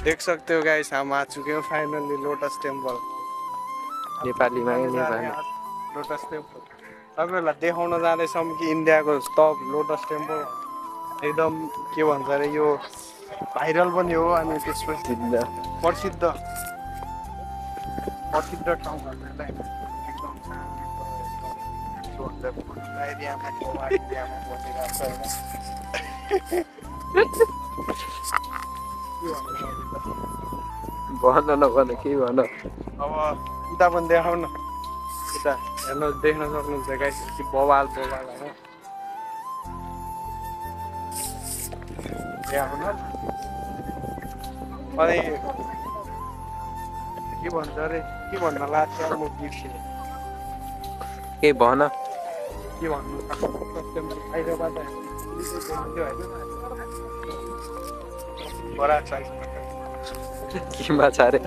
देख सकते हो गाइस, हम आ चुके हैं फाइनली लोटस टेम्पल। नेपाली में लोटस टेम्पल सबैलाई देखाउन जाँदैछौँ कि इन्डियाको टप लोटस टेम्पल एकदम के भन्छ अरे यो भाइरल पनि हो अनि त्यसपछि प्रसिद्ध ठाउँ भन्नेलाई एकदम एरियामा एरियामा बसिरहेको छ भन नभन के भन। अब उता पनि देखाउ न, उता हेर्नु देख्न सक्नुहुन्छ गाइस कि बवाल होइन देखाउन। अनि के भन्छ अरे के भन्न लाग्छ म बिर्सेँ के भन के भन्नु बाहिरबाट बराक साइज केमा छ अरे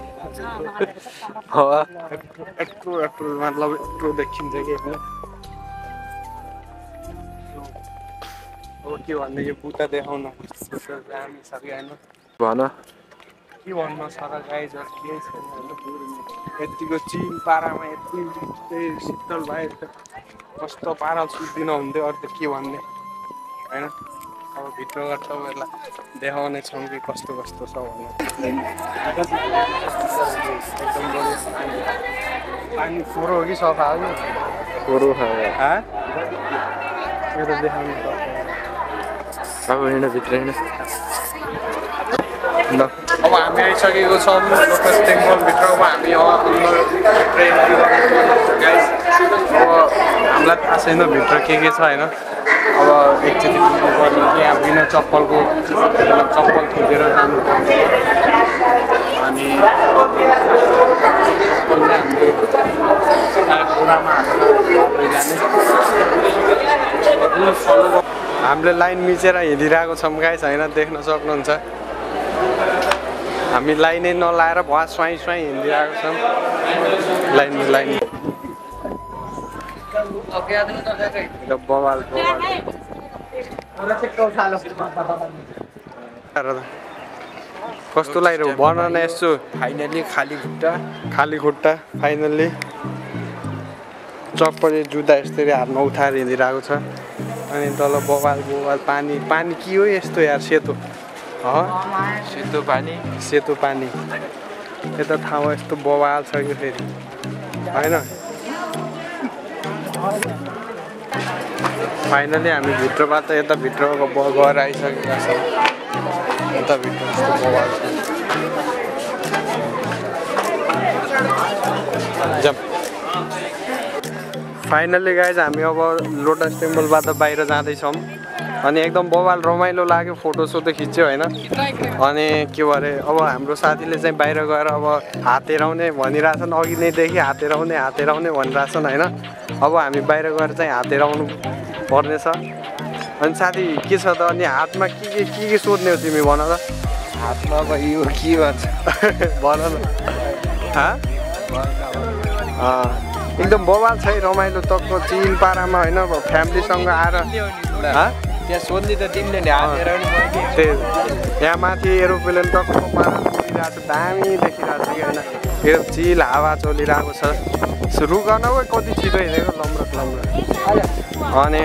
यत्रो मतलब यत्रो देखिन्छ कि होइन। अब के भन्ने यो बुट्टा देखाउन दामी छ कि होइन भन। के भन्नु छ र गाई जस केही छैन होइन। यतिको चिल पारामा यति शीतल भए कस्तो पारा सुत्दिन हुन्थ्यो अरू त के भन्ने होइन। अब भित्र गएर तपाईँहरूलाई देखाउने छौँ कि कस्तो कस्तो छ भने पानी फोरो हो कि सफा हो कि फोरो यो त देखाउनु पर्छ। अब हिँड भित्र हिँड ल। अब हामी आइसकेको छौँ लोटस टेम्पलभित्र। अब हामी अब हामीलाई थाहा छैन भित्र के छ होइन। अब एकचोटि पुग्नुपर्ने कि यहाँ बिना चप्पलको चप्पल खिचेर जानु पर्छ अनि हामीले लाइन मिचेर हिँडिरहेको छौँ गाइस होइन, देख्न सक्नुहुन्छ। हामी लाइनै नलाएर भुवा स्वाई स्वाई हिँडिरहेको छौँ लाइन बवाल कस्तो लागिरहेको भन न यसो। फाइनली खाली खुट्टा फाइनल्ली चप्पल जुत्ता यसरी हातमा उठाएर हिँडिरहेको छ। अनि तल बवाल पानी के हो यस्तो यार सेतो पानी यता ठाउँमा यस्तो बवाल छ कि फेरि होइन। फाइनली हामी भित्रबाट यता भित्रको गएर आइसकेका छौँ। यता भित्र यस्तो बवाल छ। फाइनली गाइज हामी अब लोटस टेम्पलबाट बाहिर जाँदैछौँ अनि एकदम बवाल रमाइलो लाग्यो, फोटो सोटो खिच्यो होइन। अनि के भरे अब हाम्रो साथीले चाहिँ बाहिर गएर अब हात हेराउने भनिरहेछन्, अघि नैदेखि हात हेराउने भनिरहेछन् होइन। अब हामी बाहिर गएर चाहिँ हात हेराउनु पर्नेछ। अनि साथी के छ त अनि हातमा के सोध्ने हो तिमी भन त। हातमा अब यो के भन्छ भन न। एकदम बवाल छ है, रमाइलो तकको चिल पारामा होइन। फ्यामिलीसँग आएर त्यहाँ सोध्ने त तिमीले नि हात हेराउनु यहाँ माथि एरोप्लेन टक्क पारा चलिरहेको छ, दामी देखिरहेको छ कि होइन। यो चिल हावा चलिरहेको छ। रुकन गयो कति छिटो हिँडेको लम्ब्रत अनि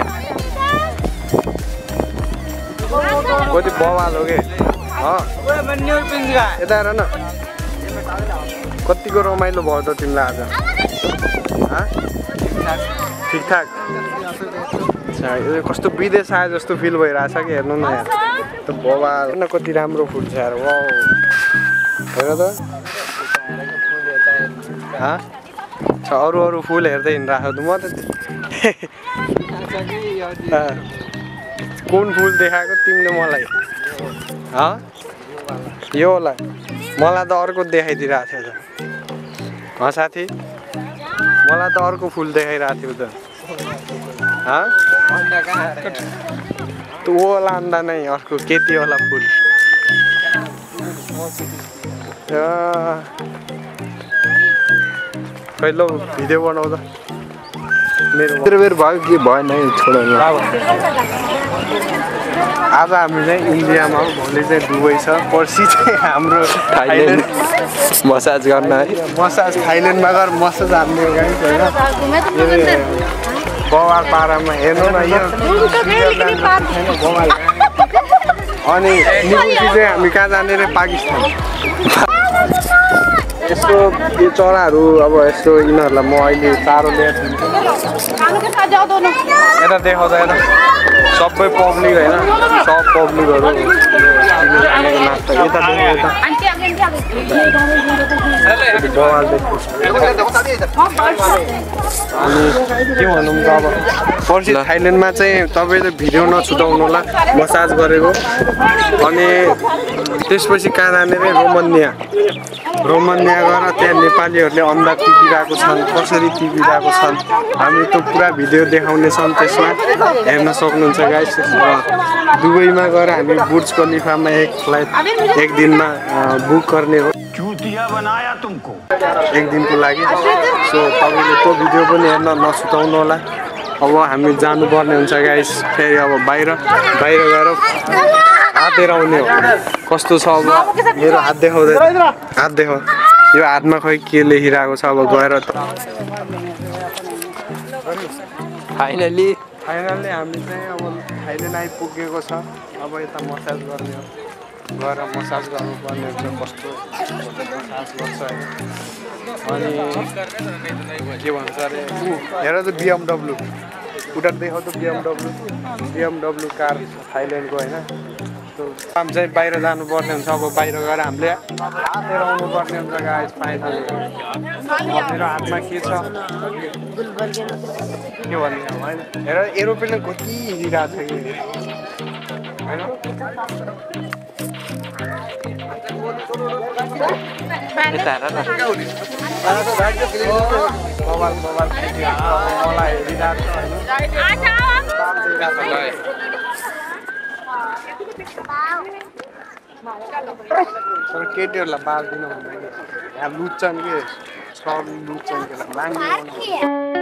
कति बवाल हो कि यता हेर न कतिको रमाइलो भयो त तिमीलाई आज। ठिकठाक कस्तो विदेश आए जस्तो फिल भइरहेछ कि हेर्नु न यहाँ त बवाल न कति राम्रो फुल छ यार। वाउ हेर त अरू फुल हेर्दै हिँडिरहेको म त कुन फुल देखाएको तिमीले मलाई यो होला। मलाई त अर्को देखाइदिइरहेको थियो त साथी, मलाई त अर्को फुल देखाइरहेको थियो त त्यो होला अन्डा नै अर्को केटी होला फुल। खै ल भिडियो बनाउँदा मेरो बेर भयो कि भएन छोड। आज हामी चाहिँ इन्डियामा हो, भोलि चाहिँ दुबई छ, पर्सि चाहिँ हाम्रो थाइल्यान्ड मसाज गर्न है मसाज थाइल्यान्डमा गएर मसाज हान्ने हो गाइस होइन बवाल पारामा हेर्नु न यो बवाल अनि निकुची चाहिँ हामी कहाँ जाने रे पाकिस्तान यस्तो यो चराहरू अब यस्तो यिनीहरूलाई म अहिले चारो ल्याएको यता देखाउँदा यता सबै पब्लिक होइन सब पब्लिकहरू यता बवाल देख्छु अनि के भनौँ त अब पर्सि थाइल्यान्डमा चाहिँ तपाईँले भिडियो नछुटाउनु होला मसाज गरेको अनि त्यसपछि कहाँ जाने रे रोमानिया गएर त्यहाँ नेपालीहरूले अन्डा टिपिरहेको छन् कसरी टिपिरहेको छन् हामी त पुरा भिडियो देखाउने छौँ त्यसमा हेर्न सक्नुहुन्छ गाइस दुबईमा गएर हामी बुर्ज खलिफामा एक फ्लाइट एक दिनमा बुक गर्ने हो एक दिनको लागि सो तपाईँले त्यो भिडियो पनि हेर्न नछुटाउनु होला अब हामी जानुपर्ने हुन्छ गाइस फेरि अब बाहिर गएर हात देखाउने हो कस्तो छ अब मेरो हात देखाउँदै हात देखाउ यो हातमा खै के लेखिरहेको छ अब गएर त फाइनली हामी चाहिँ अब थाइल्यान्ड आइपुगेको छ अब यता मसाज गर्ने हो गएर मसाज गर्नुपर्ने हुन्छ कस्तो मसाज गर्छ अनि के भन्छ अरे हेर त BMW उता देखाउ त BMW कार थाइल्यान्डको होइन हामी चाहिँ बाहिर जानुपर्ने हुन्छ अब बाहिर गएर हामीले हातेर आउनुपर्ने हुन्छ गाइस फाइनली मेरो हातमा के छ के भन्ने होइन हेर एरोप्लेन कति हिँडिरहेको छ कि होइन मोबाइल मलाई हेरिरहेको छ होइन तर केटीहरूलाई बार दिनु हुँदैन यहाँ लुट्छन् कि सब लुट्छन् माग्ने